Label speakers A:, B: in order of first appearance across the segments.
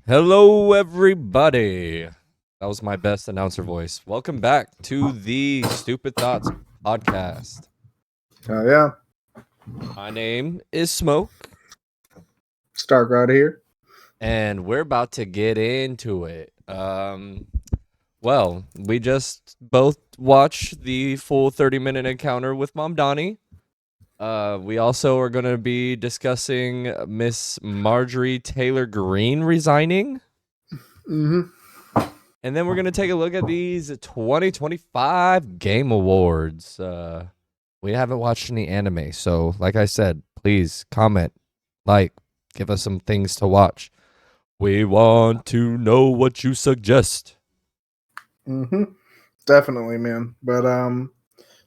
A: Hello, everybody. That was my best announcer voice. Welcome back to the Stupid Thoughts podcast.
B: Oh, yeah.
A: My name is Smoke,
B: Stark right here.
A: and we're about to get into it. Well, we just both watched the full 30-minute encounter with Mamdani. We also are going to be discussing Miss Marjorie Taylor Greene resigning.
B: Mm-hmm.
A: And then we're going to take a look at these 2025 Game Awards. We haven't watched any anime, so like I said, please comment, give us some things to watch. We want to know what you suggest.
B: Mm-hmm. Definitely, man. But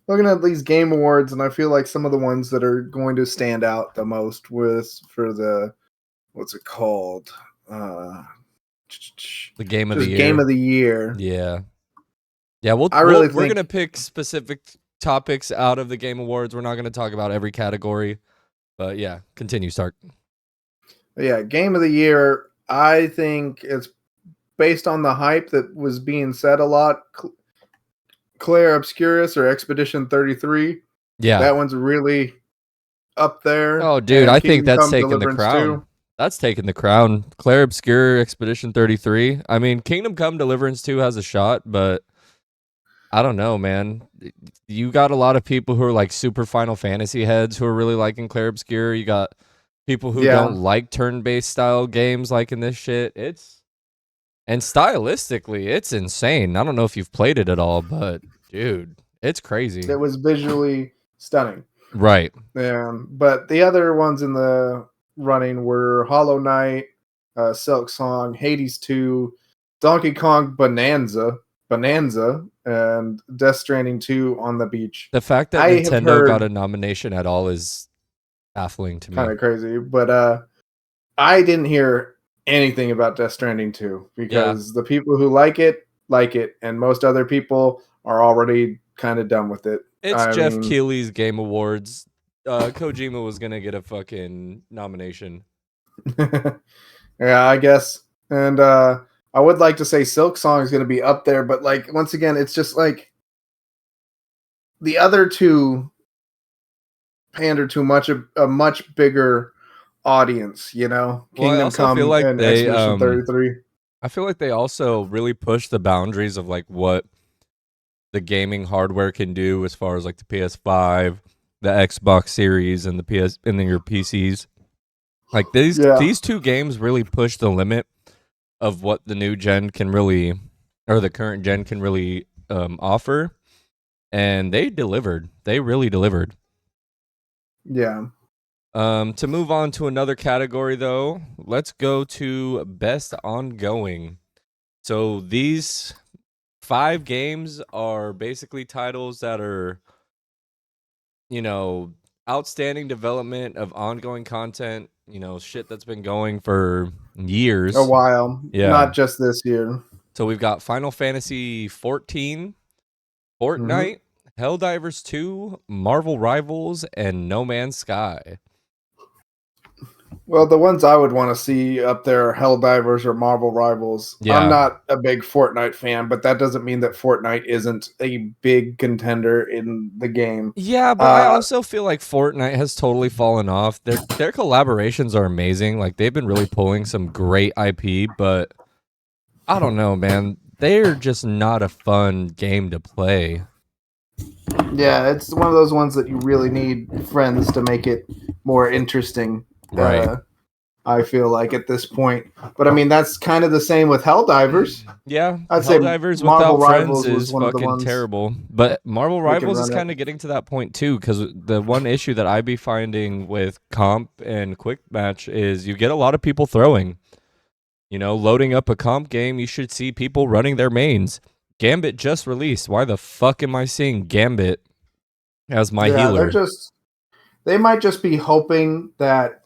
B: looking at these Game Awards, and I feel like some of the ones that are going to stand out the most for the what's it called?
A: The game of
B: Just
A: the year.
B: Game of the Year.
A: Yeah, we're gonna pick specific topics out of the Game Awards. We're not gonna talk about every category, but yeah, continue, Stark.
B: Yeah, Game of the Year. I think it's based on the hype that was being said a lot. Claire Obscurus or Expedition 33.
A: Yeah,
B: that one's really up there.
A: Oh, dude,
B: And
A: I think
B: Kingdom
A: that's
B: Come
A: taking the
B: Deliverance
A: crown.
B: 2.
A: That's taking the crown. Claire Obscure Expedition 33. I mean, Kingdom Come Deliverance 2 has a shot, but I don't know, man. You got a lot of people who are like super Final Fantasy heads who are really liking Claire Obscure. You got people who don't like turn-based style games like in this shit. And stylistically, it's insane. I don't know if you've played it at all, but dude, it's crazy.
B: It was visually stunning.
A: Right.
B: But the other ones in the running were Hollow Knight, Silk Song, Hades 2, Donkey Kong Bonanza, and Death Stranding 2 on the beach.
A: The fact that Nintendo got a nomination at all is baffling to me.
B: Kind of crazy, but I didn't hear anything about Death Stranding 2 because the people who like it, and most other people are already kind of done with it.
A: It's Jeff Keighley's Game Awards. Kojima was gonna get a fucking nomination.
B: Yeah, I guess. And I would like to say Silk Song is going to be up there, but like once again, it's just like the other two pander to a much bigger audience, you know.
A: Kingdom Come and
B: Expedition 33.
A: I feel like they also really push the boundaries of like what the gaming hardware can do as far as like the PS5, the Xbox Series, and the PS and then your PCs. Like these two games really push the limit of what the new gen can really, or the current gen can really offer, and they delivered. They really delivered.
B: Yeah.
A: To move on to another category, though, let's go to best ongoing. So these 5 games are basically titles that are, outstanding development of ongoing content, shit that's been going for years.
B: A while.
A: Yeah.
B: Not just this year.
A: So we've got Final Fantasy 14, Fortnite, Helldivers 2, Marvel Rivals, and No Man's Sky.
B: Well, the ones I would want to see up there are Helldivers or Marvel Rivals. Yeah. I'm not a big Fortnite fan, but that doesn't mean that Fortnite isn't a big contender in the game.
A: Yeah, but I also feel like Fortnite has totally fallen off. Their collaborations are amazing. Like they've been really pulling some great IP, but I don't know, man. They're just not a fun game to play.
B: Yeah, it's one of those ones that you really need friends to make it more interesting.
A: Right.
B: I feel like at this point. But I mean, that's kind of the same with Helldivers.
A: Yeah, I'd say Helldivers without friends is fucking terrible. But Marvel Rivals is kind of getting to that point too, because the one issue that I be finding with comp and quick match is you get a lot of people throwing. Loading up a comp game, you should see people running their mains. Gambit just released. Why the fuck am I seeing Gambit as my healer?
B: They might just be hoping that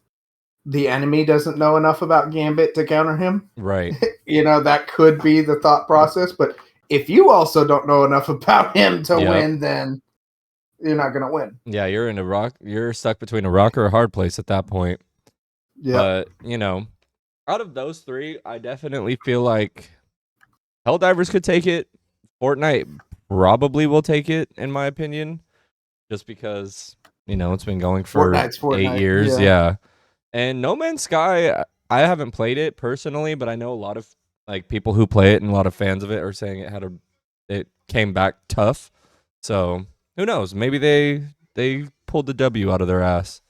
B: the enemy doesn't know enough about Gambit to counter him.
A: Right.
B: That could be the thought process. But if you also don't know enough about him to win, then you're not going to win.
A: Yeah, you're stuck between a rock or a hard place at that point.
B: Yeah.
A: But, Out of those three, I definitely feel like Helldivers could take it. Fortnite probably will take it, in my opinion, just because it's been going for
B: Fortnite's
A: 8
B: Fortnite.
A: years.
B: Yeah.
A: Yeah, and No Man's Sky, I haven't played it personally, but I know a lot of like people who play it and a lot of fans of it are saying it came back tough. So who knows? Maybe they pulled the W out of their ass.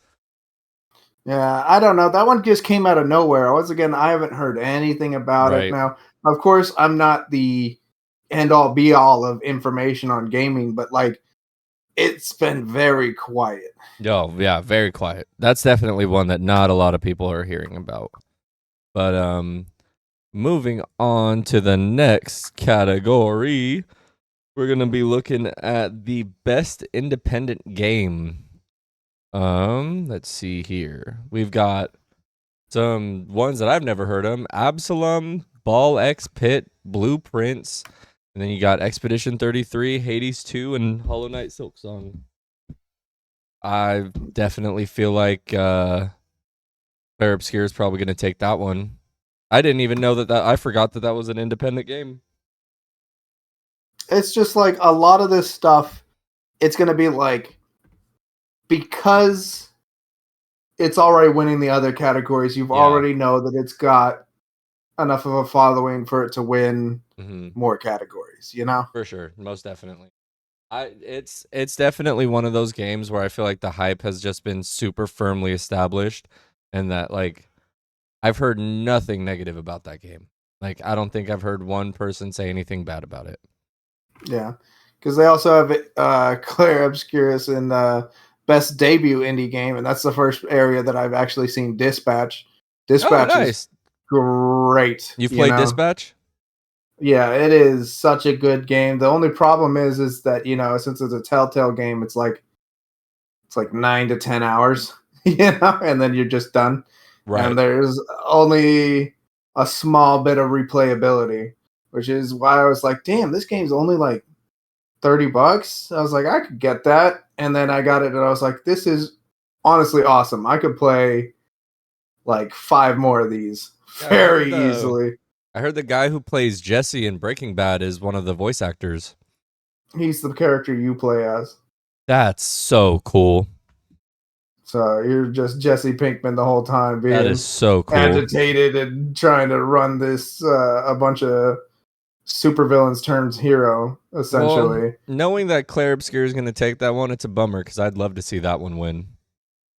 B: Yeah, I don't know. That one just came out of nowhere. Once again, I haven't heard anything about it.
A: Right.
B: Now, of course, I'm not the end all be all of information on gaming, but like it's been very quiet.
A: Oh, yeah, very quiet. That's definitely one that not a lot of people are hearing about. But moving on to the next category, we're going to be looking at the best independent game. Let's see here. We've got some ones that I've never heard of. Absalom, Ball X Pit, Blueprints, and then you got Expedition 33, Hades 2, and Hollow Knight Silksong. I definitely feel like Claire Obscure is probably going to take that one. I didn't even know that I forgot that was an independent game.
B: It's just like a lot of this stuff, it's going to be like because it's already winning the other categories, you've already know that it's got enough of a following for it to win more categories, you know?
A: For sure, most definitely. It's definitely one of those games where I feel like the hype has just been super firmly established, and that like I've heard nothing negative about that game. Like I don't think I've heard one person say anything bad about it.
B: Yeah, because they also have Claire Obscurus in best debut indie game, and that's the first area that I've actually seen Dispatch.
A: Oh,
B: Dispatch is
A: nice.
B: great.
A: You've
B: You
A: played
B: know?
A: Dispatch?
B: Yeah, it is such a good game. The only problem is that since it's a Telltale game, it's like 9 to 10 hours, and then you're just done.
A: Right.
B: And there's only a small bit of replayability, which is why I was like, damn, this game's only like $30. I was like, I could get that. And then I got it and I was like, this is honestly awesome. I could play like 5 more of these
A: Yeah,
B: very easily.
A: I heard the guy who plays Jesse in Breaking Bad is one of the voice actors.
B: He's the character you play as.
A: That's so cool.
B: So you're just Jesse Pinkman the whole time
A: That is
B: being
A: so cool.
B: agitated and trying to run this a bunch of supervillains turns hero, essentially.
A: Well, knowing that Claire Obscure is going to take that one, it's a bummer because I'd love to see that one win.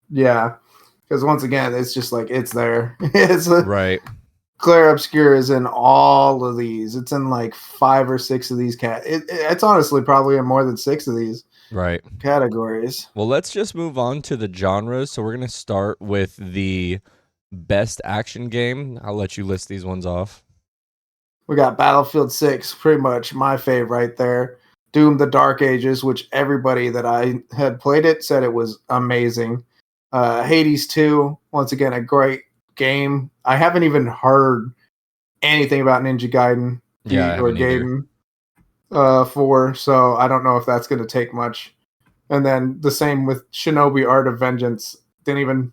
B: Yeah, because once again, it's just like it's there.
A: Right.
B: Claire Obscure is in all of these. It's in like 5 or 6 of these it's honestly probably in more than 6 of these categories.
A: Well, let's just move on to the genres. So we're going to start with the best action game. I'll let you list these ones off.
B: We got Battlefield 6, pretty much my fave right there. Doom: The Dark Ages, which everybody that I had played it said it was amazing. Hades 2, once again, a great game. I haven't even heard anything about Ninja Gaiden or Gaiden 4, so I don't know if that's going to take much. And then the same with Shinobi Art of Vengeance. Don't even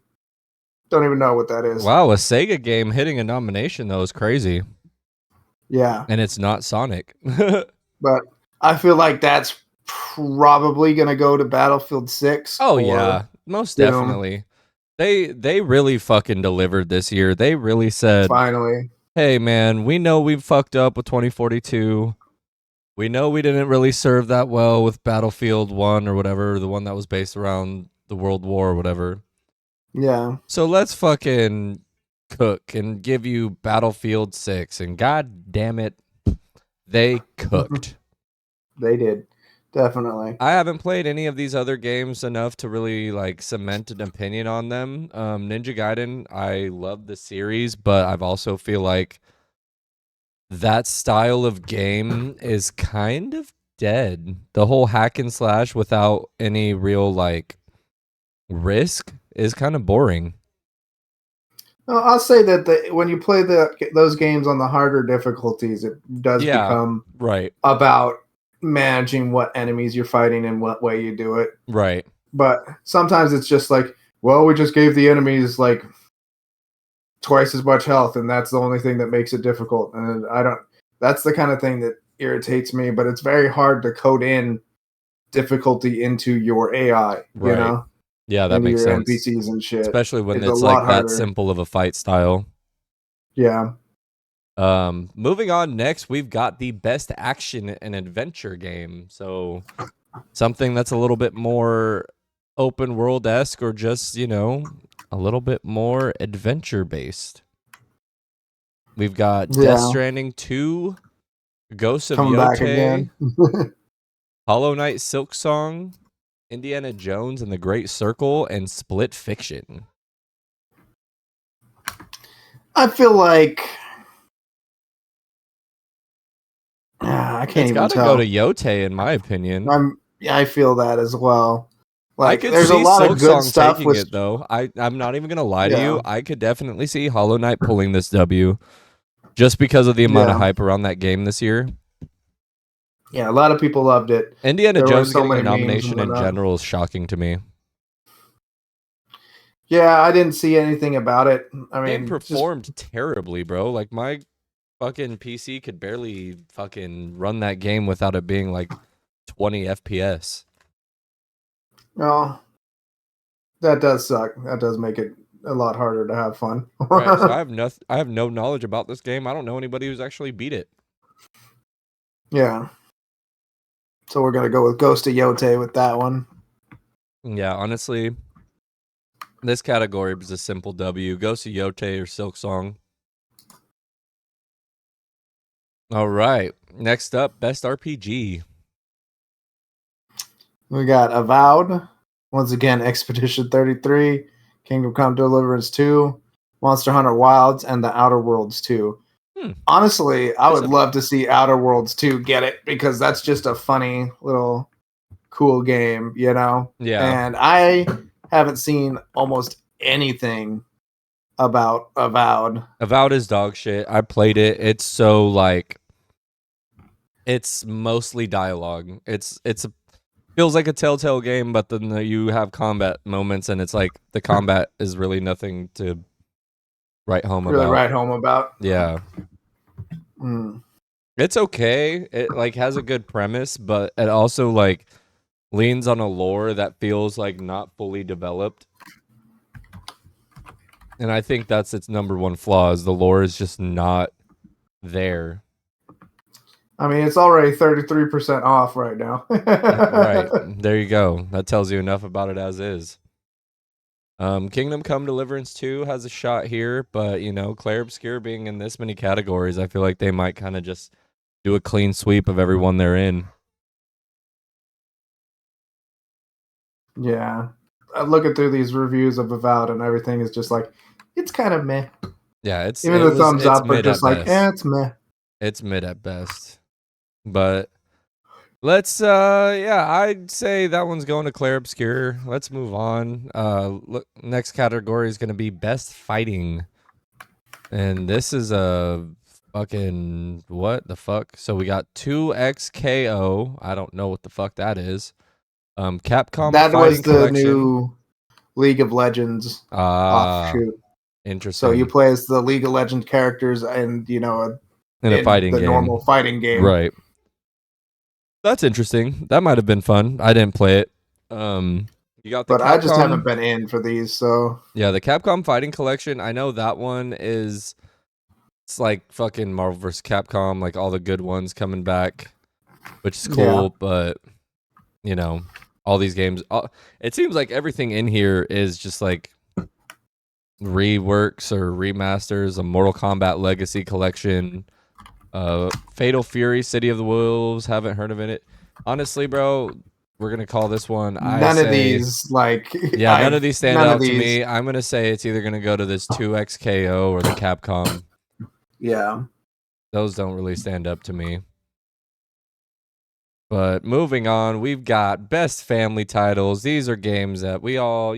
B: know what that is.
A: Wow, a Sega game hitting a nomination though is crazy.
B: Yeah.
A: And it's not Sonic.
B: But I feel like that's probably going to go to Battlefield 6.
A: Oh yeah, most
B: Doom.
A: definitely. They really fucking delivered this year. They really said,
B: finally,
A: hey man, we know we fucked up with 2042. We know we didn't really serve that well with Battlefield 1 or whatever, the one that was based around the World War or whatever.
B: Yeah.
A: So let's fucking cook and give you Battlefield 6, and god damn it, they cooked.
B: They did. Definitely.
A: I haven't played any of these other games enough to really like cement an opinion on them. Ninja Gaiden, I love the series, but I've also feel like that style of game is kind of dead. The whole hack and slash without any real like risk is kind of boring.
B: Well, I'll say that when you play those games on the harder difficulties, it does become about managing what enemies you're fighting and what way you do it.
A: Right.
B: But sometimes it's just like, well, we just gave the enemies like twice as much health, and that's the only thing that makes it difficult. And I don't. That's the kind of thing that irritates me. But it's very hard to code in difficulty into your AI. You
A: Right.
B: know,
A: Yeah, that
B: into
A: makes
B: your
A: sense.
B: NPCs and shit.
A: Especially when
B: It's a
A: it's
B: lot
A: like that
B: harder.
A: simple of a fight style.
B: Yeah.
A: Moving on next, we've got the best action and adventure game. So something that's a little bit more open world-esque or just, a little bit more adventure based. We've got Death
B: Yeah.
A: Stranding 2, Ghosts of
B: Coming back
A: Yotei,
B: again.
A: Hollow Knight Silk Song, Indiana Jones and the Great Circle, and Split Fiction.
B: I feel like I can't
A: It's
B: even
A: got to go
B: tell.
A: to Yotei, in my opinion.
B: I feel that as well.
A: I
B: Like,
A: could
B: there's a
A: see
B: lot of
A: Silk
B: good
A: Song
B: stuff
A: taking
B: with
A: it, though. I'm not even going to lie to
B: yeah,
A: you. I could definitely see Hollow Knight pulling this W just because of the amount of
B: yeah,
A: hype around that game this year.
B: yeah. A lot of people loved it.
A: Indiana
B: There were
A: Jones
B: so
A: getting a
B: many memes and
A: nomination in
B: whatnot.
A: general is shocking to me.
B: Yeah, I didn't see anything about it. I
A: Game
B: mean, just
A: performed terribly, bro. Like, my fucking PC could barely fucking run that game without it being like 20 FPS.
B: no, that does suck. That does make it a lot harder to have fun.
A: Right. So I have no knowledge about this game. I don't know anybody who's actually beat it.
B: Yeah. So we're gonna go with Ghost of Yotei with that one.
A: Yeah, honestly, this category was a simple W. Ghost of Yotei or Silk Song. All right. Next up, best RPG.
B: We got Avowed. Once again, Expedition 33, Kingdom Come Deliverance 2, Monster Hunter Wilds, and The Outer Worlds 2. Honestly, I would love to see Outer Worlds 2 get it because that's just a funny little cool game, you know?
A: Yeah.
B: And I haven't seen almost anything about Avowed.
A: Avowed is dog shit. I played it. It's so like it's mostly dialogue. Feels like a Telltale game, but then you have combat moments and it's like the combat is really nothing to write home
B: Really
A: about.
B: write home about.
A: Yeah.
B: Mm.
A: It's okay. It like has a good premise, but it also like leans on a lore that feels like not fully developed. And I think that's its number one flaw is the lore is just not there.
B: I mean, it's already 33% off right now.
A: Right. There you go. That tells you enough about it as is. Kingdom Come Deliverance 2 has a shot here, but Claire Obscure being in this many categories, I feel like they might kind of just do a clean sweep of everyone they're in.
B: Yeah. Looking through these reviews of Avowed and everything is just like, it's kind of meh.
A: Yeah,
B: Even the thumbs up are
A: mid
B: just
A: at
B: like,
A: best.
B: it's meh.
A: It's mid at best. But let's I'd say that one's going to Claire Obscure. Let's move on. Look, next category is going to be best fighting. And this is a fucking what the fuck? So we got 2XKO. I don't know what the fuck that is. Capcom
B: That
A: Fighting
B: was the
A: Collection.
B: new League of Legends offshoot.
A: Interesting.
B: So you play as the League of Legends characters and,
A: in a fighting
B: the
A: game.
B: normal fighting game.
A: Right. That's interesting. That might have been fun. I didn't play it. You got the
B: But
A: Capcom,
B: I just haven't been in for these, so
A: yeah, the Capcom Fighting Collection. I know that one is. It's like fucking Marvel vs. Capcom, like all the good ones coming back, which is cool.
B: Yeah.
A: But all these games. It seems like everything in here is just like reworks or remasters. A Mortal Kombat Legacy Collection, Fatal Fury, City of the Wolves. Haven't heard of it. Honestly, bro, we're gonna call this one.
B: None of these
A: none of these stand out to me. I'm gonna say it's either gonna go to this 2XKO or the Capcom.
B: Yeah.
A: Those don't really stand up to me. But moving on, we've got best family titles. These are games that we all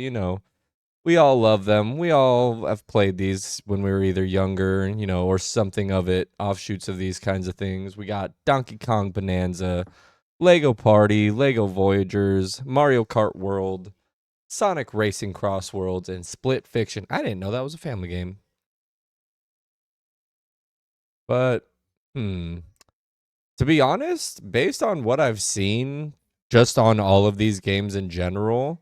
A: love them. We all have played these when we were either younger, or something of it, offshoots of these kinds of things. We got Donkey Kong Bonanza, Lego Party, Lego Voyagers, Mario Kart World, Sonic Racing Cross Worlds, and Split Fiction. I didn't know that was a family game. But to be honest, based on what I've seen just on all of these games in general,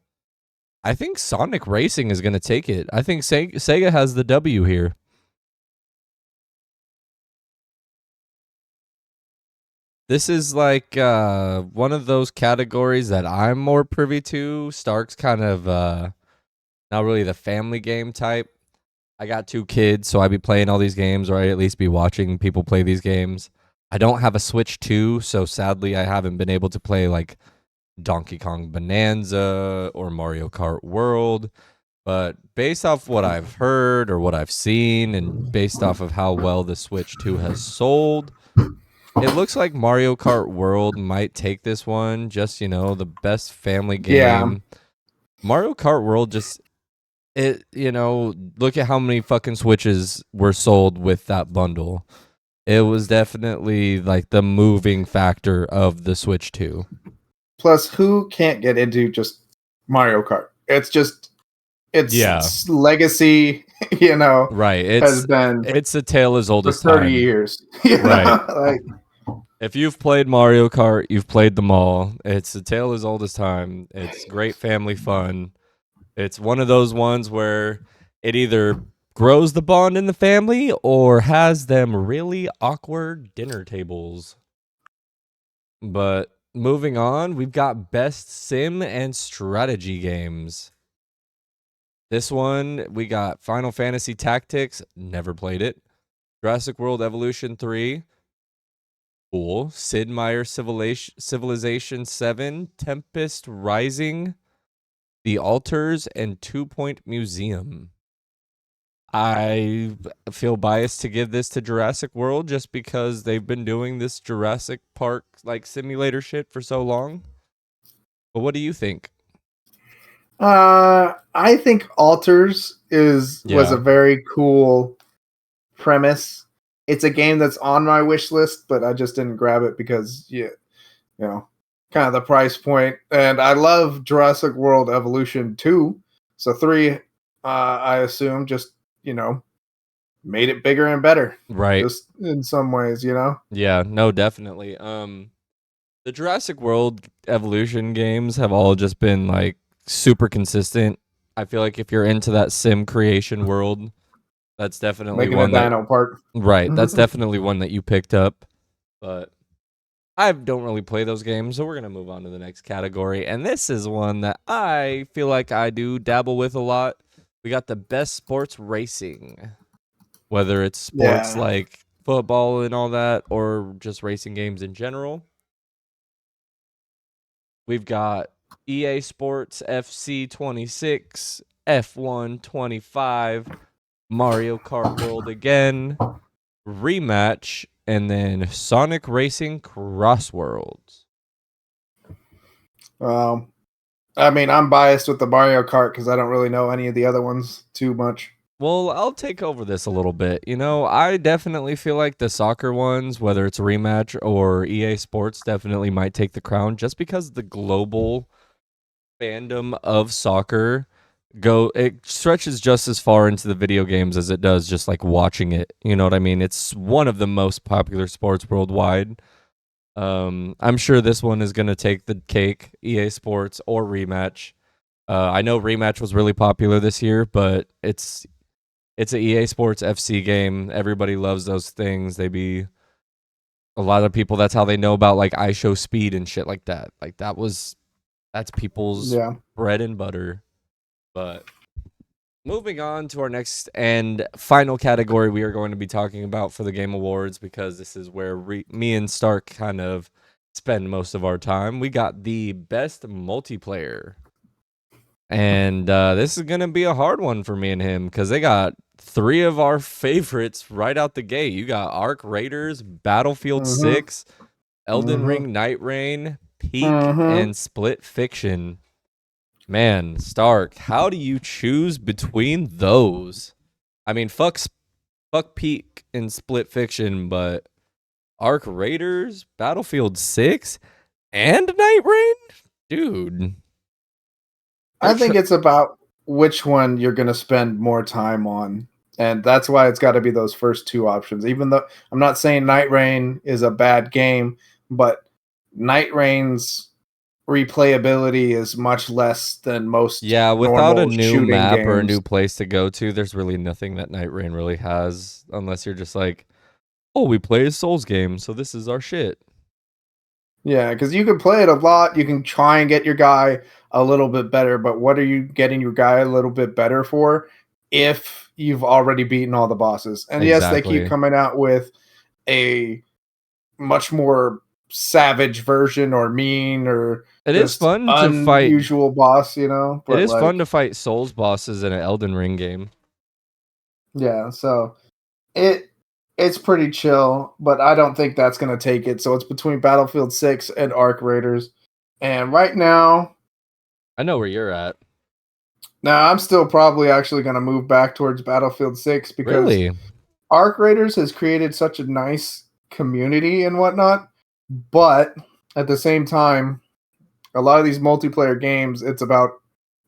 A: I think Sonic Racing is going to take it. I think Sega has the W here. This is like one of those categories that I'm more privy to. Stark's kind of not really the family game type. I got 2 kids, so I be playing all these games, or I at least be watching people play these games. I don't have a Switch 2, so sadly I haven't been able to play like Donkey Kong Bonanza or Mario Kart World. But based off what I've heard or what I've seen, and based off of how well the Switch 2 has sold, it looks like Mario Kart World might take this one. Just, the best family
B: Yeah.
A: game. Mario Kart World just, look at how many fucking Switches were sold with that bundle. It was definitely like the moving factor of the Switch 2.
B: Plus, who can't get into just Mario Kart?
A: Yeah.
B: Its legacy,
A: Right.
B: has been
A: It's a tale as old
B: for
A: as
B: 30
A: time.
B: years.
A: Right.
B: Like,
A: If you've played Mario Kart, you've played them all. It's a tale as old as time. It's great family fun. It's one of those ones where it either grows the bond in the family or has them really awkward dinner tables. But moving on, we've got best sim and strategy games. This one, we got Final Fantasy Tactics, never played it. Jurassic World Evolution 3, cool. Sid Meier's Civilization 7, Tempest Rising, The Altars, and 2 Point Museum. I feel biased to give this to Jurassic World just because they've been doing this Jurassic Park like simulator shit for so long. But what do you think?
B: I think Alters was
A: Yeah.
B: a very cool premise. It's a game that's on my wish list, but I just didn't grab it because kind of the price point. And I love Jurassic World Evolution 2. So 3, I assume just, made it bigger and better.
A: Right.
B: Just in some ways.
A: Yeah, no, definitely. The Jurassic World Evolution games have all just been like super consistent. I feel like if you're into that sim creation world, that's definitely
B: Making a
A: one that
B: dino park.
A: right, that's definitely one that you picked up. But I don't really play those games, so we're going to move on to the next category. And this is one that I feel like I do dabble with a lot. We got the best sports racing, whether it's sports
B: Yeah.
A: like football and all that, or just racing games in general. We've got EA Sports FC 26, F1 25, Mario Kart World again, Rematch, and then Sonic Racing Cross Worlds.
B: I mean, I'm biased with the Mario Kart because I don't really know any of the other ones too much.
A: Well, I'll take over this a little bit. I definitely feel like the soccer ones, whether it's Rematch or EA Sports, definitely might take the crown just because the global fandom of soccer it stretches just as far into the video games as it does just like watching it. You know what I mean? It's one of the most popular sports worldwide. I'm sure this one is going to take the cake, EA Sports or Rematch. I know Rematch was really popular this year, but it's a EA Sports FC game. Everybody loves those things. A lot of people, that's how they know about like iShow Speed and shit like that. Like that's people's
B: Yeah.
A: bread and butter. But moving on to our next and final category we are going to be talking about for the Game Awards, because this is where me and Stark kind of spend most of our time. We got the best multiplayer. And this is going to be a hard one for me and him because they got 3 of our favorites right out the gate. You got Arc Raiders, Battlefield
B: Mm-hmm.
A: 6, Elden Ring Night Rain, Peak,
B: Mm-hmm.
A: and Split Fiction. Man, Stark, how do you choose between those? I mean, fuck Peak and Split Fiction, but Arc Raiders, Battlefield 6, and Night Rain? Dude.
B: I think it's about which one you're going to spend more time on. And that's why it's got to be those first two options. Even though I'm not saying Night Rain is a bad game, but Night Rain's replayability is much less than most
A: Yeah, without a
B: normal
A: new
B: shooting
A: map or a new
B: games.
A: place to go to, there's really nothing that Night Rain really has, unless you're just like, oh, we play a Souls game, so this is our shit.
B: Yeah, because you can play it a lot. You can try and get your guy a little bit better, but what are you getting your guy a little bit better for if you've already beaten all the bosses? And yes, they keep
A: Exactly.
B: coming out with a much more savage version or mean or
A: It is
B: just
A: fun to fight.
B: unusual boss,
A: It
B: but
A: is fun to
B: like,
A: fight Souls bosses in an Elden Ring game.
B: yeah, so it it's pretty chill, but I don't think that's gonna take it. So it's between Battlefield 6 and Arc Raiders. And right
A: I know where you're at.
B: now I'm still probably actually gonna move back towards Battlefield 6 because
A: Really?
B: Arc Raiders has created such a nice community and whatnot, but at the same time, a lot of these multiplayer games, it's about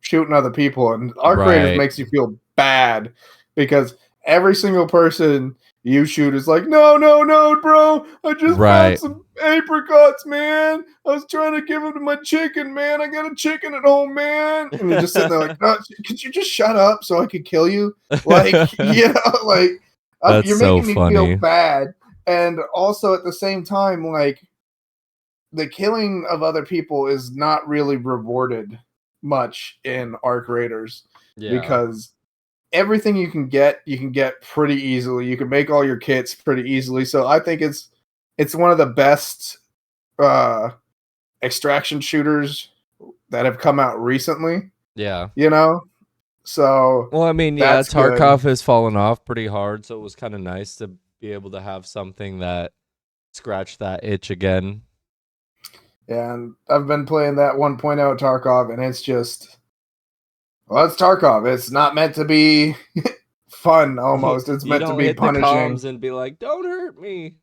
B: shooting other people, and Arc Raiders
A: Right.
B: makes you feel bad because every single person you shoot is like, no, no, no, bro, I just found
A: Right.
B: some apricots, man. I was trying to give them to my chicken, man. I got a chicken at home, man. And you're just sitting there like, no, could you just shut up so I could kill you? Like, like
A: That's
B: you're
A: so
B: making me feel
A: funny.
B: bad. And also at the same time, like, the killing of other people is not really rewarded much in Arc Raiders
A: Yeah.
B: because everything you can get pretty easily. You can make all your kits pretty easily. So I think it's one of the best uh extraction shooters that have come out recently,
A: Yeah.
B: you know? So
A: Well, I mean, yeah,
B: that's good.
A: Tarkov has fallen off pretty hard, so it was kind of nice to be able to have something that scratched that itch again.
B: And I've been playing that 1.0 Tarkov, and it's just, well, it's Tarkov. It's not meant to be fun almost. It's
A: You
B: meant to
A: don't
B: be
A: hit the
B: punishing.
A: comms and be like, "Don't hurt me."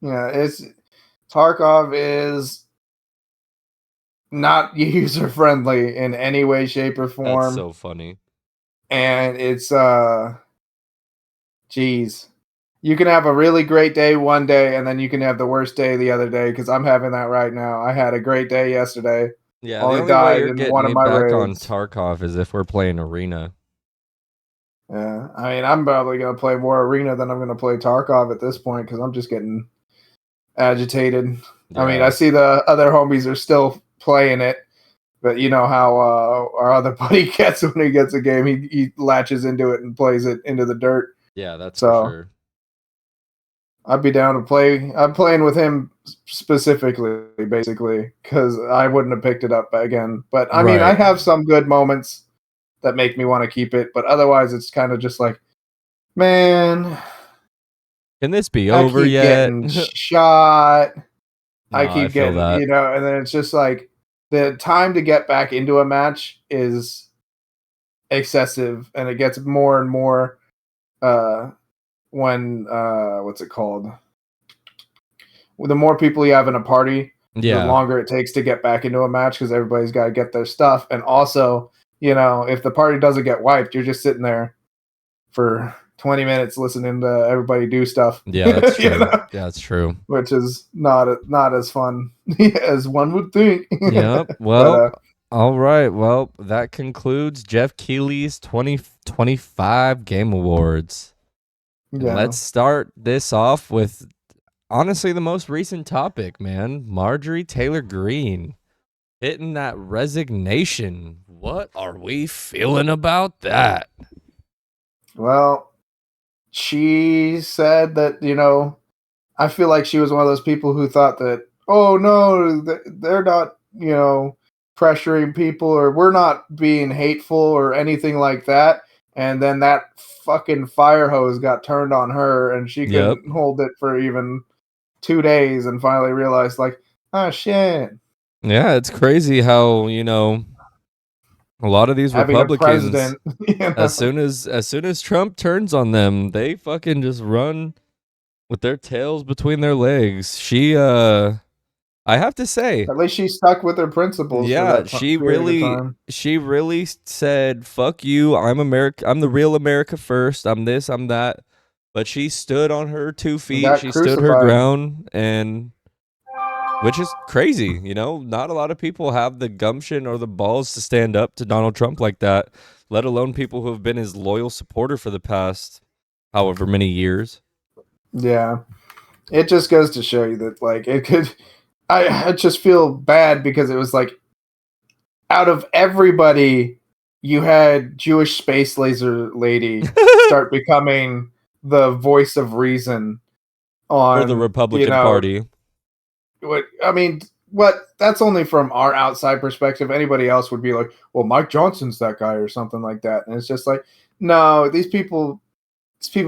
B: Yeah, it's Tarkov is not user friendly in any way, shape, or
A: That's
B: form.
A: so funny.
B: And it's geez. You can have a really great day one day and then you can have the worst day the other day because I'm having that right now. I had a great day yesterday.
A: Yeah, the
B: Only
A: only way
B: died
A: you're
B: in
A: getting
B: one of
A: me
B: my
A: back on
B: raids.
A: Tarkov is if we're playing arena.
B: Yeah, I mean, I'm probably gonna play more arena than I'm gonna play Tarkov at this point because I'm just getting agitated. I mean, I
A: Yeah.
B: see the other homies are still playing it, but you know how our other buddy gets when he gets a game, he latches into it and plays it into the dirt.
A: Yeah, that's for
B: So
A: sure.
B: I'd be down to play. I'm playing with him specifically, basically, because I wouldn't have picked it up again. But I mean, I
A: Right.
B: have some good moments that make me want to keep it, but otherwise, it's kind of just like, man,
A: Can this be
B: I
A: over
B: keep
A: yet?
B: getting shot. I
A: No, I
B: keep
A: feel
B: getting,
A: that.
B: and then it's just like the time to get back into a match is excessive, and it gets more and more uh, when what's it called? The more people you have in a party, the
A: Yeah.
B: longer it takes to get back into a match because everybody's got to get their stuff. And also, if the party doesn't get wiped, you're just sitting there for 20 minutes listening to everybody do stuff,
A: Yeah, that's true. Yeah, that's true.
B: which is not as fun as one would think.
A: Yep.
B: but
A: Well, all right. Well, that concludes Jeff Keighley's 2025 Game Awards. And
B: yeah.
A: let's start this off with honestly the most recent topic, man. Marjorie Taylor Greene hitting that resignation. What are we feeling about that?
B: Well, she said that, I feel like she was one of those people who thought that, oh no, they're not, pressuring people or we're not being hateful or anything like that. And then that fucking fire hose got turned on her and she
A: Yep.
B: couldn't hold it for even 2 days and finally realized, like, oh shit,
A: Yeah, it's crazy how, a lot of these
B: having a
A: Republicans,
B: president, you know.
A: as soon as Trump turns on them, they fucking just run with their tails between their legs. I I have to say,
B: At least she stuck with her principles for
A: yeah,
B: that period of time.
A: she really said, "Fuck you, I'm America, I'm the real America first. I'm this, I'm that." But she stood on her 2 feet.
B: Got
A: She stood her
B: crucified.
A: ground, and which is crazy, you know. Not a lot of people have the gumption or the balls to stand up to Donald Trump like that, let alone people who have been his loyal supporter for the past however many years.
B: Yeah. It just goes to show you that like it could I just feel bad because it was like out of everybody you had Jewish space laser lady start becoming the voice of reason
A: For the
B: on,
A: Republican Party.
B: what I mean, what that's only from our outside perspective. Anybody else would be like, well, Mike Johnson's that guy or something like that. And it's just like, no, these people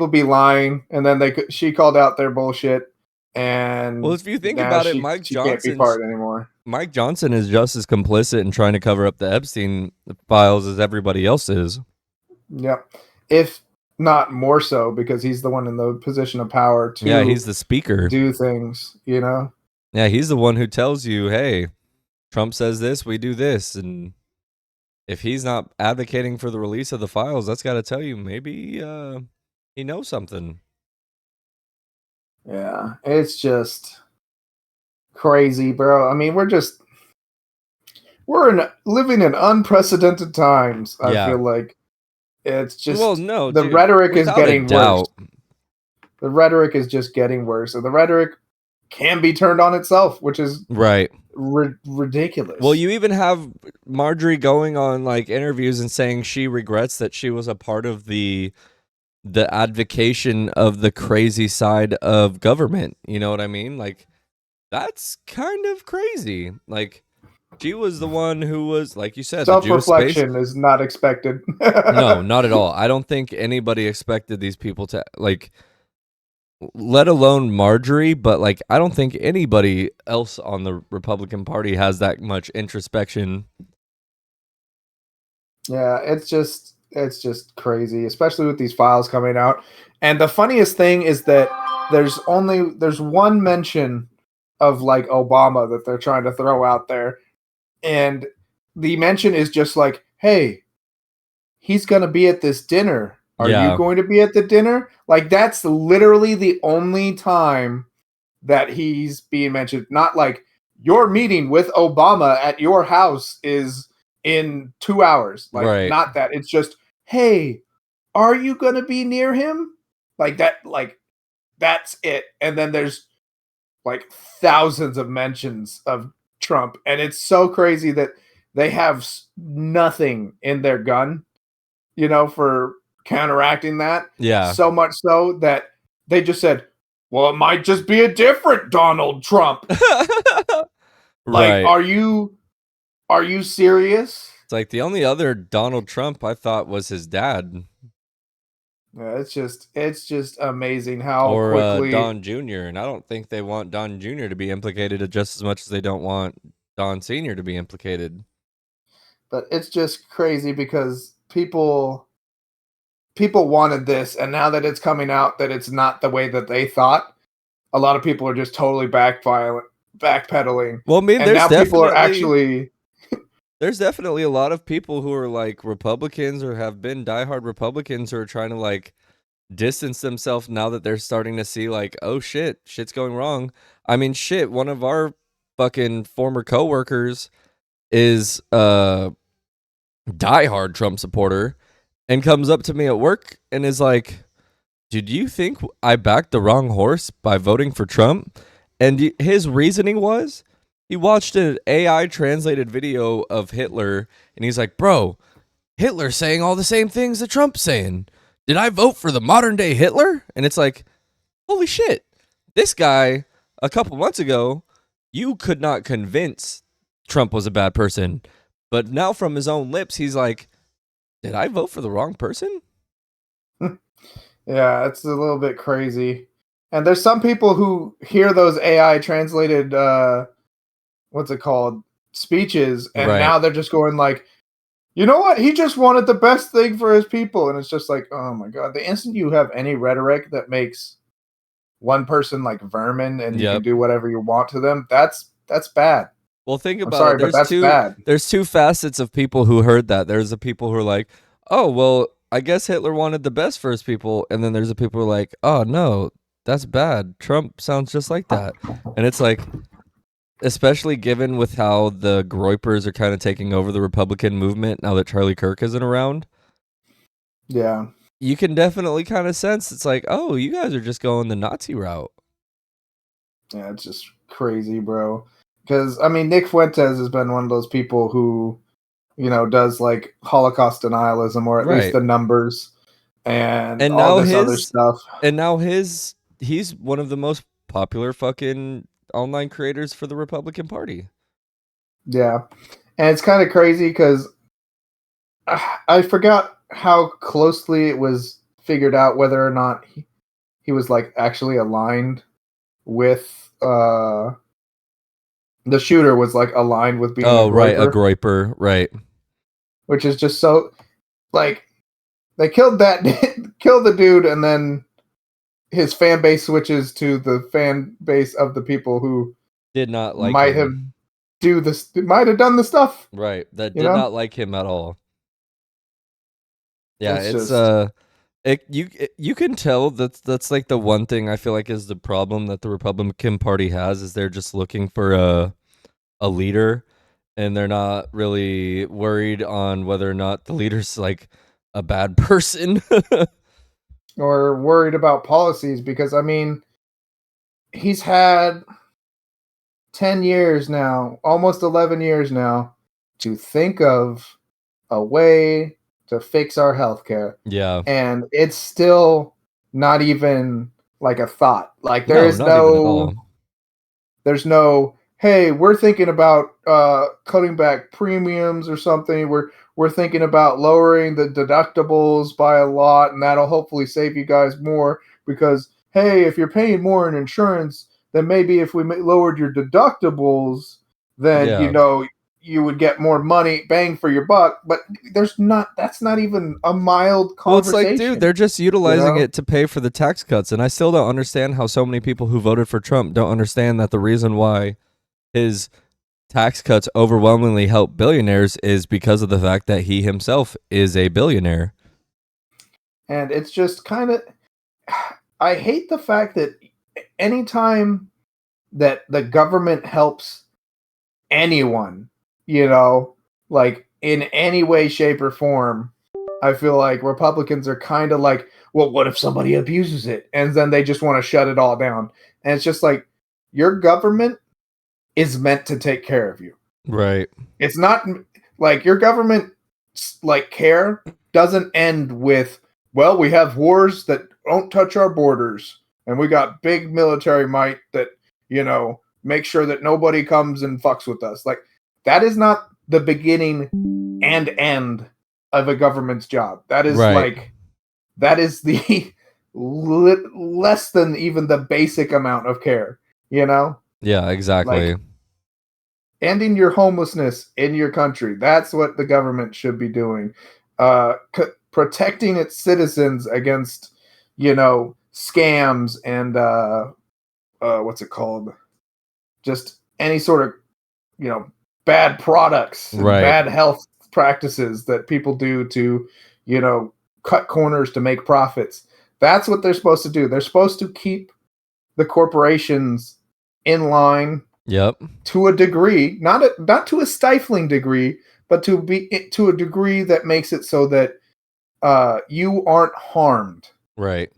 B: be lying, and then she called out their bullshit,
A: Well,
B: and
A: if you think
B: now
A: about it,
B: she can't be part anymore.
A: Mike Johnson is just as complicit in trying to cover up the Epstein files as everybody else is.
B: Yep, if not more so, because he's the one in the position of power
A: Yeah, he's
B: to
A: the speaker.
B: do things.
A: Yeah, he's the one who tells you, "Hey, Trump says this, we do this." And if he's not advocating for the release of the files, that's got to tell you maybe he knows something.
B: Yeah, it's just crazy, bro. I mean, living in unprecedented times. I
A: Yeah.
B: feel like it's
A: Well,
B: just
A: no,
B: the
A: dude,
B: rhetoric is
A: without a
B: getting worse.
A: doubt.
B: The rhetoric is just getting worse, and the rhetoric can be turned on itself, which is
A: Right.
B: ridiculous.
A: Well, you even have Marjorie going on like interviews and saying she regrets that she was a part of the advocation of the crazy side of government. You know what I mean? Like, that's kind of crazy. Like, she was the one who was, like you said, the Jewish space.
B: Self-reflection is not expected.
A: No, not at all. I don't think anybody expected these people to, like, let alone Marjorie, but like, I don't think anybody else on the Republican Party has that much introspection.
B: Yeah, it's just crazy, especially with these files coming out. And the funniest thing is that there's one mention of like Obama that they're trying to throw out there, and the mention is just like, "Hey, he's going to be at this dinner. Are you
A: Yeah,
B: going to be at the dinner?" Like that's literally the only time that he's being mentioned. Not like your meeting with Obama at your house is in 2 hours. Like,
A: right.
B: not that. It's just, hey, are you going to be near him? Like that, like, that's it. And then there's like thousands of mentions of Trump. And it's so crazy that they have nothing in their gun, for counteracting that.
A: Yeah.
B: So much so that they just said, well, it might just be a different Donald Trump. Like,
A: Right.
B: are you serious?
A: It's like the only other Donald Trump I thought was his dad
B: Yeah, it's just amazing how
A: or
B: quickly.
A: Don Jr. And I don't think they want Don Jr. to be implicated just as much as they don't want Don Sr. to be implicated.
B: But it's just crazy because people wanted this, and now that it's coming out that it's not the way that they thought, a lot of people are just totally backpedaling.
A: Well, I mean,
B: And now people are actually.
A: there's definitely a lot of people who are like Republicans or have been diehard Republicans who are trying to like distance themselves now that they're starting to see like, oh shit's going wrong. I mean, shit, one of our fucking former coworkers is a diehard Trump supporter and comes up to me at work and is like, "Did you think I backed the wrong horse by voting for Trump?" And his reasoning was he watched an AI translated video of Hitler and he's like, "Bro, Hitler's saying all the same things that Trump's saying. Did I vote for the modern day Hitler?" And it's like, holy shit. This guy, a couple months ago, you could not convince Trump was a bad person. But now from his own lips, he's like, did I vote for the wrong person?
B: Yeah, it's a little bit crazy. And there's some people who hear those AI translated what's it called? Speeches, and
A: Right.
B: now they're just going like, "You know what? He just wanted the best thing for his people." And it's just like, "Oh my god, the instant you have any rhetoric that makes one person like vermin and you can
A: Yep.
B: do whatever you want to them, that's that's bad.
A: Well, think
B: I'm
A: about it.
B: sorry, but that's bad.
A: There's two facets of people who heard that. There's the people who are like, "Oh, well, I guess Hitler wanted the best for his people," and then there's the people who are like, "Oh no, that's bad. Trump sounds just like that." And it's like, especially given with how the Groypers are kind of taking over the Republican movement now that Charlie Kirk isn't around,
B: Yeah.
A: you can definitely kind of sense it's like, oh, you guys are just going the Nazi route.
B: Yeah, it's just crazy, bro. Because I mean, Nick Fuentes has been one of those people who, does like Holocaust denialism, or at least
A: Right.
B: the numbers and
A: And
B: all
A: now
B: this other stuff.
A: he's one of the most popular fucking online creators for the Republican Party.
B: Yeah, and it's kind of crazy because I forgot how closely it was figured out whether or not he was like actually aligned with the shooter was like aligned with being a
A: Right, a
B: Groyper,
A: Groyper, right.
B: which is just so like they killed that killed the dude, and then his fan base switches to the fan base of the people who
A: Did not like
B: might have
A: him.
B: might have done the stuff.
A: Right. That
B: You
A: did
B: know,
A: not like him at all. Yeah,
B: it's
A: it's
B: just
A: you can tell that's like the one thing I feel like is the problem that the Republican Party has is they're just looking for a leader, and they're not really worried on whether or not the leader's like a bad person.
B: or worried about policies because I mean he's had 10 years now, almost 11 years now, to think of a way to fix our healthcare.
A: Yeah.
B: And it's still not even like a thought. Like
A: No, not even at all.
B: there's no, hey, we're thinking about cutting back premiums or something. We're thinking about lowering the deductibles by a lot, and that'll hopefully save you guys more because hey, if you're paying more in insurance, then maybe if we lowered your deductibles, then
A: Yeah.
B: you would get more money bang for your buck. But that's not even a mild
A: Well, it's like, dude,
B: conversation.
A: they're just
B: You
A: utilizing
B: know?
A: it to pay for the tax cuts, and I still don't understand how so many people who voted for Trump don't understand that the reason why his tax cuts overwhelmingly help billionaires is because of the fact that he himself is a billionaire.
B: And it's just kind of I hate the fact that anytime that the government helps anyone, like in any way, shape, or form, I feel like Republicans are kind of like, well, what if somebody abuses it? And then they just want to shut it all down. And it's just like, your government is meant to take care of you.
A: Right.
B: It's not like your government, like, care doesn't end with, well, we have wars that don't touch our borders, and we got big military might that, make sure that nobody comes and fucks with us. Like, that is not the beginning and end of a government's job. That is
A: Right.
B: that is the less than even the basic amount of care,
A: Yeah, exactly.
B: like ending your homelessness in your country. That's what the government should be doing. Protecting its citizens against, scams and what's it called? Just any sort of, bad products and
A: Right.
B: bad health practices that people do to, cut corners to make profits. That's what they're supposed to do. They're supposed to keep the corporations in line
A: Yep.
B: to a degree, not to a stifling degree, but to a degree that makes it so that you aren't harmed
A: Right.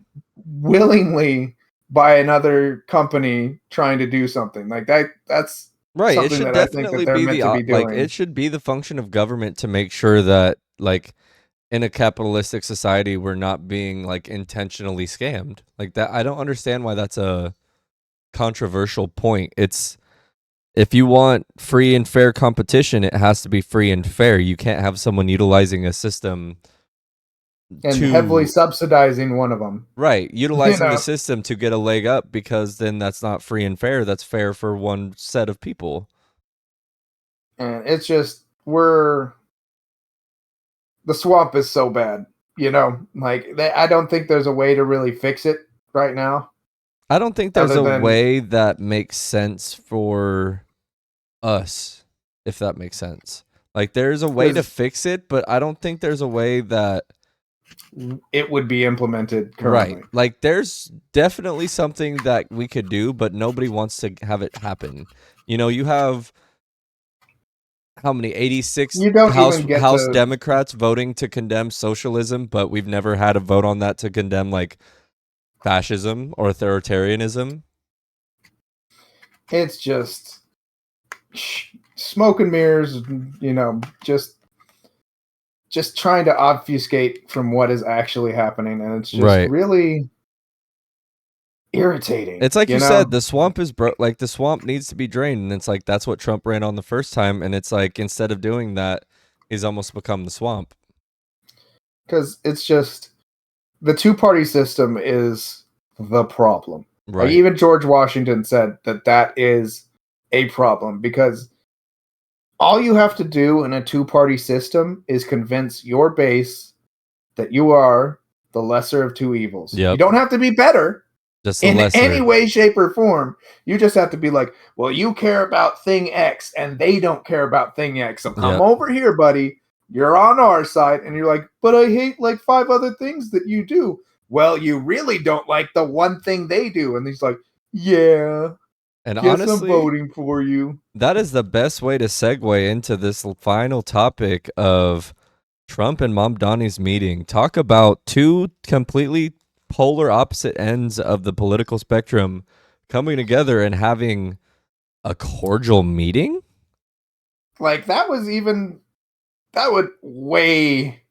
B: willingly by another company trying to do something like that. That's
A: Right. It
B: something
A: should
B: that I think that
A: definitely
B: they're
A: be
B: meant
A: the
B: to be
A: like it
B: doing.
A: should be the function of government to make sure that like in a capitalistic society we're not being like intentionally scammed. Like that I don't understand why that's a controversial point. It's if you want free and fair competition, it has to be free and fair. You can't have someone utilizing a system
B: And heavily
A: to
B: subsidizing one of them.
A: right,
B: You
A: utilizing the
B: know,
A: system to get a leg up because then that's not free and fair. That's fair for one set of people.
B: and it's just the swamp is so bad. Like I don't think there's a way to really fix it right now.
A: I don't think there's
B: Other
A: a
B: than
A: way that makes sense for us, if that makes sense. Like, there's a way to fix it, but I don't think there's a way that
B: it would be implemented currently.
A: right. Like, there's definitely something that we could do, but nobody wants to have it happen. You have how many 86
B: You don't even get
A: House
B: to,
A: Democrats voting to condemn socialism, but we've never had a vote on that to condemn like fascism or authoritarianism.
B: it's just smoke and mirrors, just trying to obfuscate from what is actually happening, and it's just
A: Right.
B: really irritating.
A: It's like you said, the swamp is like the swamp needs to be drained, and it's like that's what Trump ran on the first time, and it's like instead of doing that, he's almost become the swamp.
B: Because it's just the two-party system is the problem.
A: Right.
B: Like even George Washington said that is a problem, because all you have to do in a two-party system is convince your base that you are the lesser of two evils.
A: Yep.
B: You don't have to be better
A: just
B: in
A: lesser.
B: any way, shape, or form. You just have to be like, well, you care about thing X and they don't care about thing X. So come over here, buddy. You're on our side. And you're like, but I hate like 5 other things that you do. Well, you really don't like the one thing they do. And he's like, yeah.
A: And
B: guess
A: honestly,
B: I'm voting for you.
A: That is the best way to segue into this final topic of Trump and Mamdani's meeting. Talk about two completely polar opposite ends of the political spectrum coming together and having a cordial meeting.
B: Like that would way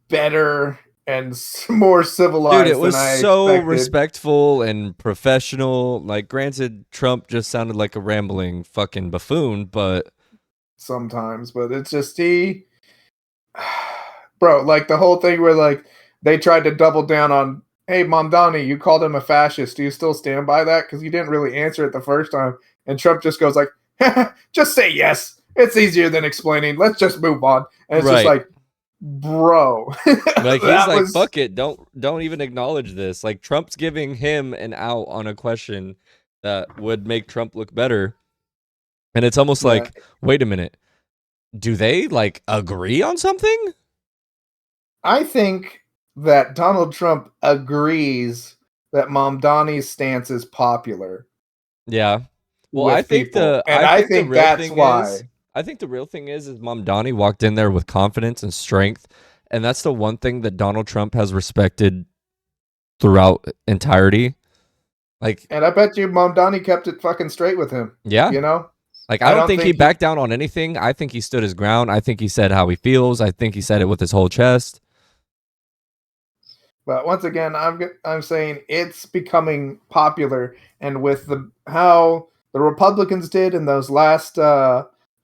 B: better and more civilized.
A: Dude, it was
B: than I
A: so
B: expected.
A: respectful and professional. Like, granted, Trump just sounded like a rambling fucking buffoon, but
B: sometimes, but it's just bro, like the whole thing where like they tried to double down on, hey, Mamdani, you called him a fascist. Do you still stand by that? Because you didn't really answer it the first time. And Trump just goes like, just say yes. It's easier than explaining. Let's just move on. And it's just like, bro.
A: Like he's like, fuck it. Don't even acknowledge this. Like Trump's giving him an out on a question that would make Trump look better. And it's almost like, wait a minute. Do they like agree on something?
B: I think that Donald Trump agrees that Mamdani's stance is popular.
A: Yeah. Well,
B: I think that's why.
A: I think the real thing is Mamdani walked in there with confidence and strength, and that's the one thing that Donald Trump has respected throughout entirety. Like,
B: and I bet you Mamdani kept it fucking straight with him.
A: Yeah, Like I don't think he backed down on anything. I think he stood his ground. I think he said how he feels. I think he said it with his whole chest.
B: But once again, I'm saying it's becoming popular, and with how the Republicans did in those last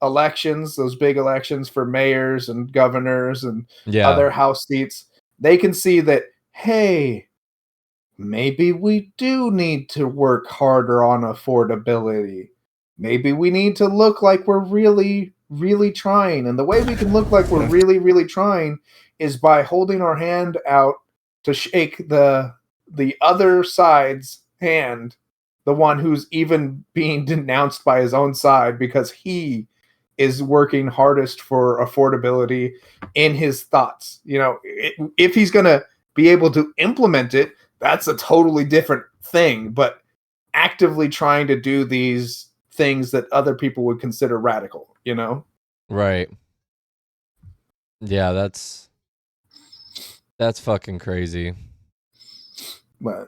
B: elections, those big elections for mayors and governors and other House seats, they can see that, hey, maybe we do need to work harder on affordability. Maybe we need to look like we're really, really trying. And the way we can look like we're really, really trying is by holding our hand out to shake the other side's hand, the one who's even being denounced by his own side because he is working hardest for affordability in his thoughts. If he's going to be able to implement it, that's a totally different thing. But actively trying to do these things that other people would consider radical,
A: Right. Yeah, that's fucking crazy.
B: But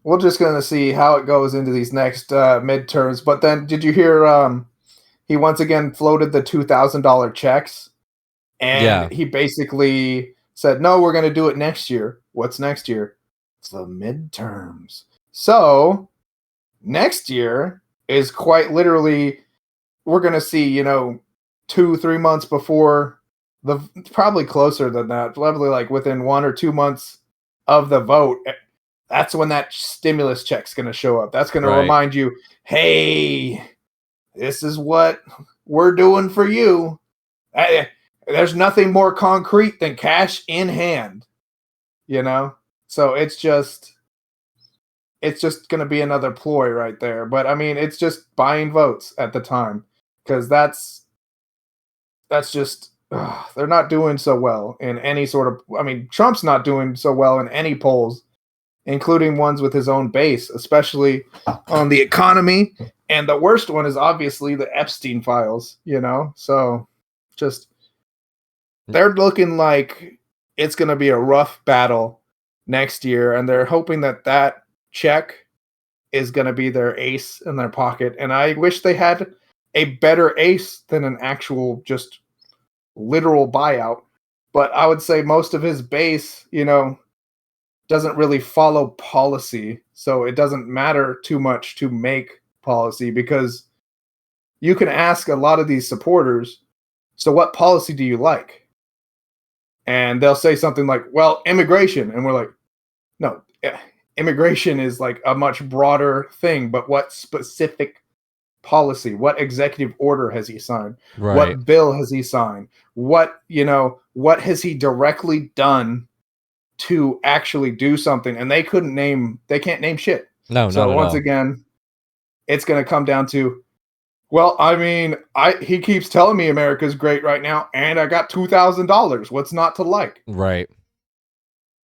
B: we're just going to see how it goes into these next midterms. But then did you hear he once again floated the $2,000 checks? And he basically said, no, we're going to do it next year. What's next year? It's the midterms. So next year is quite literally, we're going to see, 2-3 months before probably closer than that, probably like within 1 or 2 months of the vote. That's when that stimulus check's going to show up. That's going to remind you, hey, this is what we're doing for you. There's nothing more concrete than cash in hand, So it's just, it's just going to be another ploy right there. But I mean, it's just buying votes at the time because that's just they're not doing so well in any sort of. I mean, Trump's not doing so well in any polls, including ones with his own base, especially on the economy. And the worst one is obviously the Epstein files. So just they're looking like it's going to be a rough battle next year, and they're hoping that check is going to be their ace in their pocket. And I wish they had a better ace than an actual just literal buyout. But I would say most of his base, doesn't really follow policy. So it doesn't matter too much to make policy because you can ask a lot of these supporters, so what policy do you like? And they'll say something like, well, immigration. And we're like, no, immigration is like a much broader thing, but what specific policy, what executive order has he signed?
A: Right.
B: What bill has he signed? What has he directly done to actually do something? And they can't name shit.
A: No,
B: so
A: not
B: once
A: at all.
B: again, it's going to come down to, well, I mean, he keeps telling me America's great right now, and I got $2,000. What's not to like?
A: Right.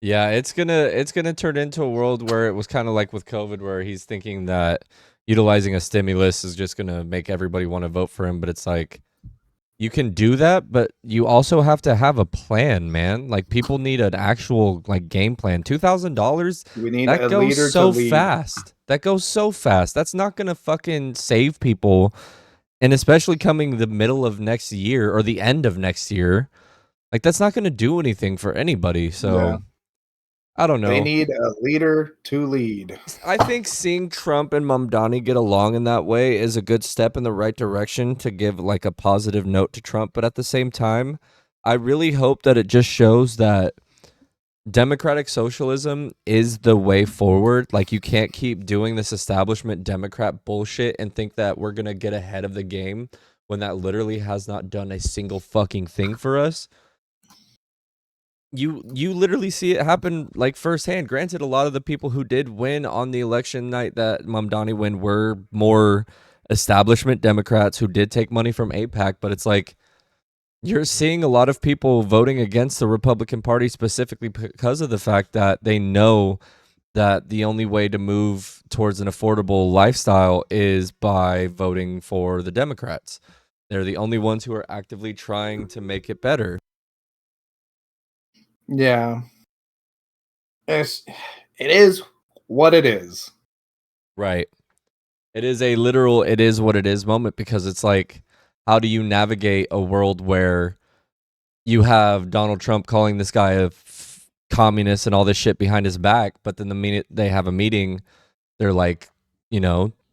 A: Yeah, it's gonna turn into a world where it was kind of like with COVID, where he's thinking that utilizing a stimulus is just gonna make everybody want to vote for him. But it's like, you can do that, but you also have to have a plan, man. Like, people need an actual like game plan. $2,000,
B: We need
A: that
B: a
A: goes
B: leader
A: so
B: to lead.
A: fast. That goes so fast. That's not gonna fucking save people, and especially coming the middle of next year or the end of next year, like that's not gonna do anything for anybody. So.
B: Yeah.
A: I don't know.
B: They need a leader to lead.
A: I think seeing Trump and Mamdani get along in that way is a good step in the right direction to give like a positive note to Trump. But at the same time, I really hope that it just shows that democratic socialism is the way forward. Like, you can't keep doing this establishment Democrat bullshit and think that we're going to get ahead of the game when that literally has not done a single fucking thing for us. You literally see it happen like firsthand. Granted, a lot of the people who did win on the election night that Mamdani win were more establishment Democrats who did take money from AIPAC, but it's like you're seeing a lot of people voting against the Republican Party specifically because of the fact that they know that the only way to move towards an affordable lifestyle is by voting for the Democrats. They're the only ones who are actively trying to make it better.
B: Yeah. It is what it is.
A: Right. It is a literal it is what it is moment, because it's like, how do you navigate a world where you have Donald Trump calling this guy a communist and all this shit behind his back, but then the minute they have a meeting, they're like,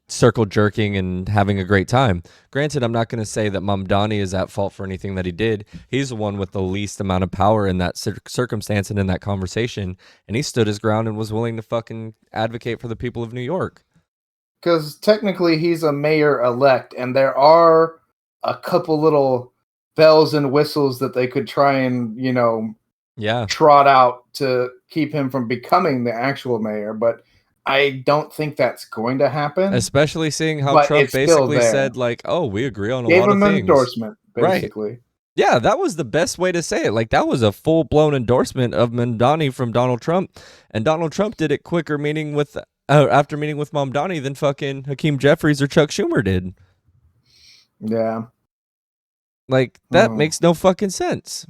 A: circle jerking and having a great time. Granted, I'm not going to say that Mamdani is at fault for anything that he did. He's the one with the least amount of power in that circumstance and in that conversation, and he stood his ground and was willing to fucking advocate for the people of New York.
B: Because technically he's a mayor-elect, and there are a couple little bells and whistles that they could try and, trot out to keep him from becoming the actual mayor, but I don't think that's going to happen.
A: Especially seeing how Trump basically said, like, oh, we agree on a lot of things.
B: Gave him an endorsement, basically.
A: Right. Yeah, that was the best way to say it. Like, that was a full-blown endorsement of Mamdani from Donald Trump. And Donald Trump did it quicker after meeting with Mamdani than fucking Hakeem Jeffries or Chuck Schumer did.
B: Yeah.
A: Like, that makes no fucking sense.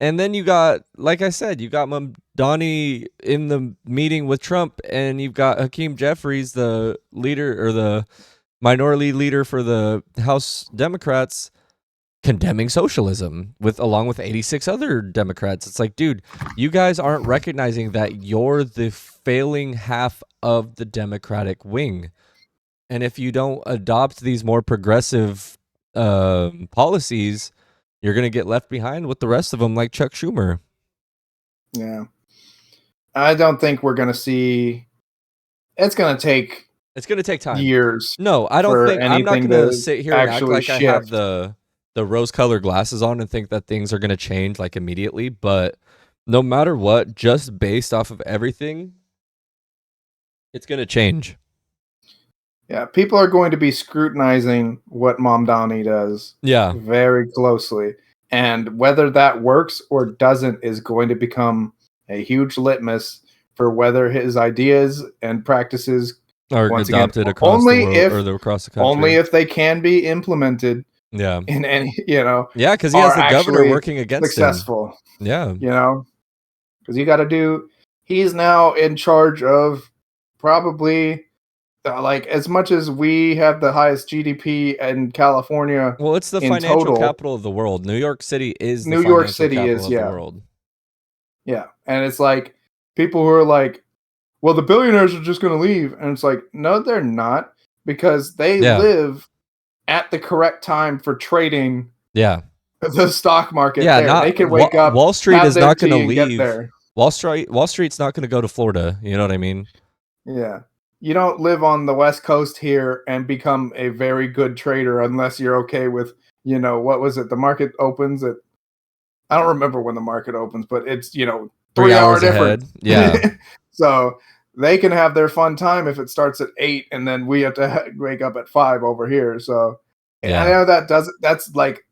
A: And then you got, like I said, you got Mamdani in the meeting with Trump, and you've got Hakeem Jeffries, the leader or the minority leader for the House Democrats, condemning socialism along with 86 other Democrats. It's like, dude, you guys aren't recognizing that you're the failing half of the Democratic wing. And if you don't adopt these more progressive policies, you're going to get left behind with the rest of them, like Chuck Schumer.
B: Yeah. I don't think we're going to see... It's going to take
A: time.
B: Years.
A: No, I don't think... I'm not going to sit here and act like I have the rose-colored glasses on and think that things are going to change like immediately. But no matter what, just based off of everything, It's gonna change.
B: Yeah, people are going to be scrutinizing what Mamdani does
A: Yeah,
B: very closely. And whether that works or doesn't is going to become a huge litmus for whether his ideas and practices,
A: or
B: once again,
A: adopted across the world or across the
B: only
A: country.
B: if they can be implemented
A: Yeah,
B: in any,
A: yeah, because he has
B: are
A: the governor
B: actually
A: working against him.
B: successful,
A: Yeah,
B: you know, because you got to do, he's now in charge of probably like as much as we have the highest GDP in California
A: well, it's the
B: in
A: financial
B: total,
A: capital of the world. New York City is the
B: New York
A: financial
B: City
A: capital
B: is,
A: of the
B: yeah,
A: world.
B: yeah. And it's like people who are like, well, the billionaires are just going to leave. And it's like, no, they're not, because they
A: Yeah,
B: live at the correct time for trading
A: yeah,
B: the stock market
A: yeah.
B: there. They
A: Not
B: can wake up,
A: Wall Street
B: have
A: is
B: their
A: not going to
B: tea, and get
A: leave.
B: there.
A: Wall Street's not going to go to Florida. You know what I mean?
B: Yeah. You don't live on the West Coast here and become a very good trader unless you're okay with, what was it? The market opens at, I don't remember when the market opens, but it's,
A: 3
B: 3 hour
A: hours
B: difference.
A: ahead. Yeah,
B: So they can have their fun time if it starts at 8 and then we have to wake up at 5 over here. So I
A: yeah.
B: know that's like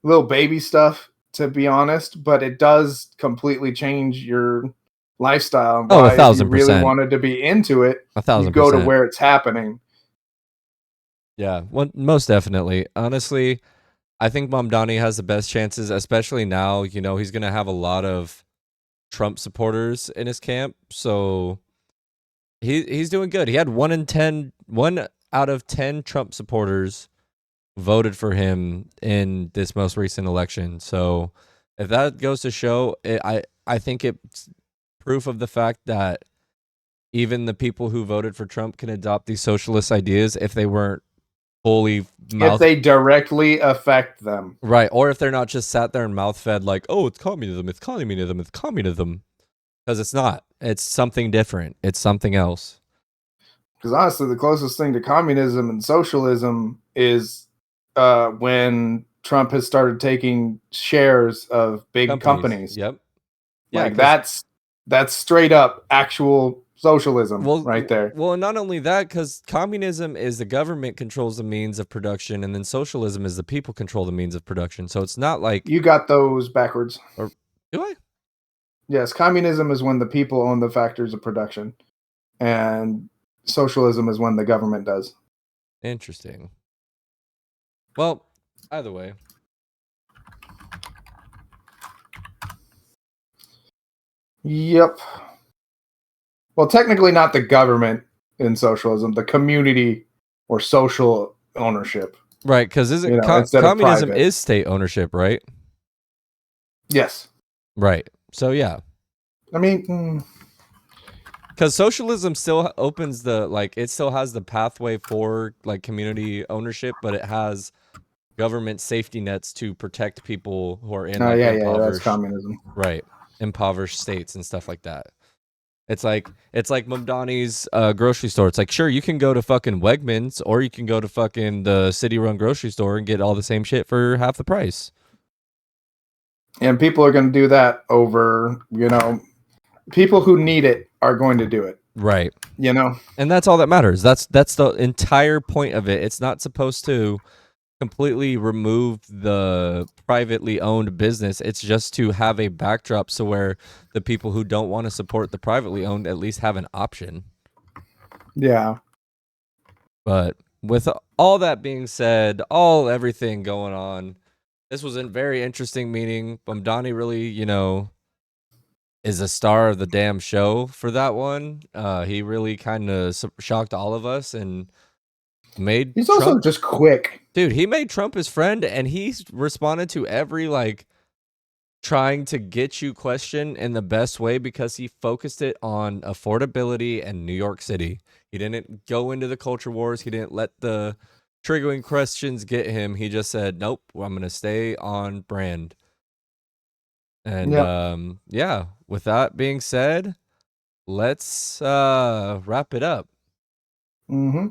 B: little baby stuff, to be honest, but it does completely change your lifestyle, and
A: Oh, a
B: why, if you
A: thousand
B: really
A: percent.
B: wanted to be into it,
A: A
B: you
A: thousand
B: go to
A: percent.
B: where it's happening.
A: Yeah, most definitely. Honestly, I think Mamdani has the best chances, especially now. You know, he's gonna have a lot of Trump supporters in his camp, so he's doing good. He had 1 out of 10 Trump supporters voted for him in this most recent election. So if that goes to show, I think it's proof of the fact that even the people who voted for Trump can adopt these socialist ideas if they weren't fully
B: If
A: mouth
B: they directly affect them.
A: right, or if they're not just sat there and mouth fed like, oh, it's communism, it's communism, it's communism, because it's not. It's something different. It's something else.
B: Because honestly, the closest thing to communism and socialism is when Trump has started taking shares of big
A: Companies.
B: companies.
A: Yep. Yeah,
B: Like
A: because
B: that's straight up actual socialism right
A: well,
B: there.
A: well, and not only that, because communism is the government controls the means of production, and then socialism is the people control the means of production. So it's not like,
B: You got those backwards.
A: or do I?
B: Yes, communism is when the people own the factors of production, and socialism is when the government does.
A: Interesting. Well, either way,
B: Yep. Well, technically not the government in socialism, the community or social ownership,
A: right? Because isn't
B: instead of
A: communism
B: private.
A: is state ownership, right?
B: Yes.
A: Right. So yeah,
B: I mean,
A: because socialism still opens the like it still has the pathway for like community ownership, but it has government safety nets to protect people who are in
B: oh
A: like
B: yeah, that's communism.
A: impoverished states and stuff like that. It's like Mamdani's grocery store. It's like, sure, you can go to fucking Wegmans or you can go to fucking the city run grocery store and get all the same shit for half the price.
B: And people are going to do that over, people who need it are going to do it.
A: Right.
B: You know.
A: And that's all that matters. That's the entire point of it. It's not supposed to completely remove the privately owned business. It's just to have a backdrop so where the people who don't want to support the privately owned at least have an option.
B: Yeah.
A: But with all that being said, everything going on, this was a very interesting meeting. Mamdani really, is a star of the damn show for that one. He really kind of shocked all of us and made
B: He's also
A: Trump.
B: just quick.
A: Dude, he made Trump his friend, and he's responded to every like trying to get you question in the best way because he focused it on affordability and New York City. He didn't go into the culture wars. He didn't let the triggering questions get him. He just said, "Nope, I'm going to stay on brand." And
B: Yep.
A: yeah, with that being said, let's wrap it up.
B: Mm-hmm.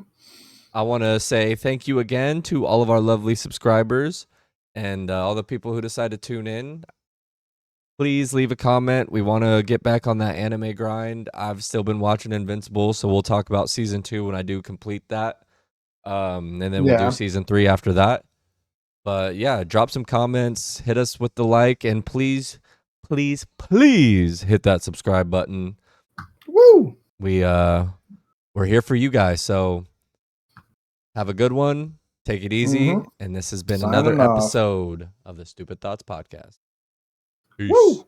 A: I want to say thank you again to all of our lovely subscribers and all the people who decided to tune in. please leave a comment. We want to get back on that anime grind. I've still been watching Invincible, so we'll talk about season 2 when I do complete that. And then we'll do
B: Yeah.
A: season 3 after that. But yeah, drop some comments, hit us with the like, and please, please, please hit that subscribe button.
B: Woo!
A: We're here for you guys. So have a good one. Take it easy.
B: Mm-hmm.
A: And this has been another
B: Signing off.
A: episode of the Stupid Thoughts Podcast. Peace.
B: Woo!